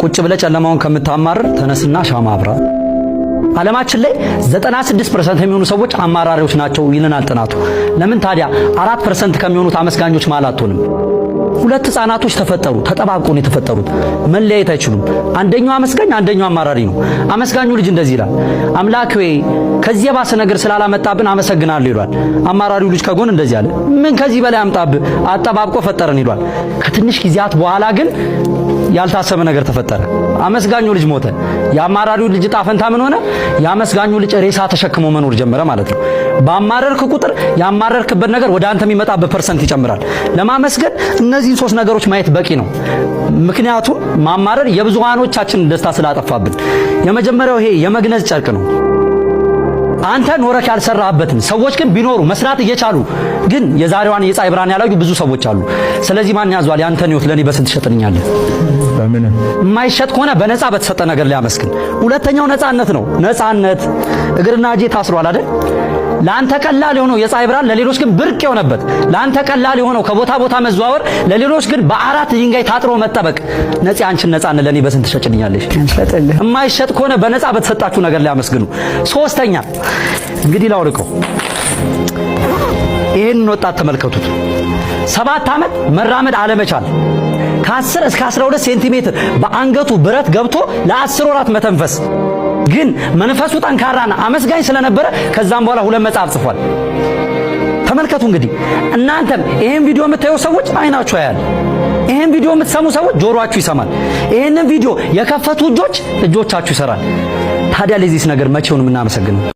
ቁጭ ብለ ጨለማውን ከምታማርር ተነስና ሻማ አብራ። ዓለማችን ላይ 96% የሚሆኑ ሰዎች አማራሪዎች ናቸው ይለናል ጥናቱ። ለምን ታዲያ 4% ከሚሆኑት አመስጋኞች ማለት አትሆንም? ሁለት ህፃናቶች ተፈጠሩ፣ ተጠባብቆ ነው የተፈጠሩት። መለያየት አይችሉም። አንደኛው አመስጋኝ፣ አንደኛው አማራሪ ነው። አመስጋኙ ልጅ እንደዚህ ይላል፣ አምላክ ሆይ ከዚህ የባሰ ነገር ስላላመጣብን አመሰግናለሁ ይሏል። አማራሪው ልጅ ከጎን እንደዚህ አለ፣ ምን ከዚህ በላይ አምጣብህ፣ አጠባብቆ ፈጠረን ይሏል። ከትንሽ ጊዜያት በኋላ ግን ያልታሰበ ነገር ተፈጠረ። አመስጋኙ ልጅ ሞተ። የአማራሪው ልጅ ጣፈንታ ምን ሆነ? የአመስጋኙ ልጅ ሬሳ ተሸክሞ መኖር ጀመረ ማለት ነው። ባማረርክ ቁጥር ያማረርክበት ነገር ወደ አንተ የሚመጣበት ፐርሰንት ይጨምራል። ለማመስገን እነዚህን ሶስት ነገሮች ማየት በቂ ነው። ምክንያቱም ማማረር የብዙሃኖቻችንን ደስታ ስላጠፋብን። የመጀመሪያው ይሄ የመግነዝ ጨርቅ ነው። አንተ ኖረክ ያልሰራህበትን ሰዎች ግን ቢኖሩ መስራት እየቻሉ ግን የዛሬዋን የፀሐይ ብርሃን ያላዩ ብዙ ሰዎች አሉ። ስለዚህ ማን ያዟል? ያንተን ህይወት ለኔ በስንት ትሸጥልኛለህ? በምን የማይሸጥ ከሆነ በነፃ በተሰጠ ነገር ላይ አመስግን። ሁለተኛው ነፃነት ነው። ነፃነት እግርና እጄ ታስሯል አይደል? ለአንተ ቀላል የሆነው የፀሐይ ብርሃን ለሌሎች ግን ብርቅ የሆነበት፣ ለአንተ ቀላል የሆነው ከቦታ ቦታ መዘዋወር ለሌሎች ግን በአራት ድንጋይ ታጥሮ መጠበቅ። ነፃ አንቺን ነፃነት ለኔ በስንት ትሸጭልኛለሽ? የማይሸጥ ከሆነ በነፃ በተሰጣችሁ ነገር ላይ አመስግኑ። ሶስተኛ እንግዲህ ላውልቀው፣ ይሄንን ወጣት ተመልከቱት። 7 ዓመት መራመድ አለመቻል፣ ከ10 እስከ 12 ሴንቲሜትር በአንገቱ ብረት ገብቶ ለ10 ወራት መተንፈስ። ግን መንፈሱ ጠንካራና አመስጋኝ ስለነበረ ከዛም በኋላ 2 መጽሐፍ ጽፏል። ተመልከቱ እንግዲህ እናንተም ይሄን ቪዲዮ የምታዩ ሰዎች አይናችሁ ያያል። ይሄን ቪዲዮ የምትሰሙ ሰዎች ጆሮአችሁ ይሰማል። ይሄንን ቪዲዮ የከፈቱ እጆቻችሁ ይሰራል። ታዲያ ለዚህስ ነገር መቼውን የምናመሰግነው?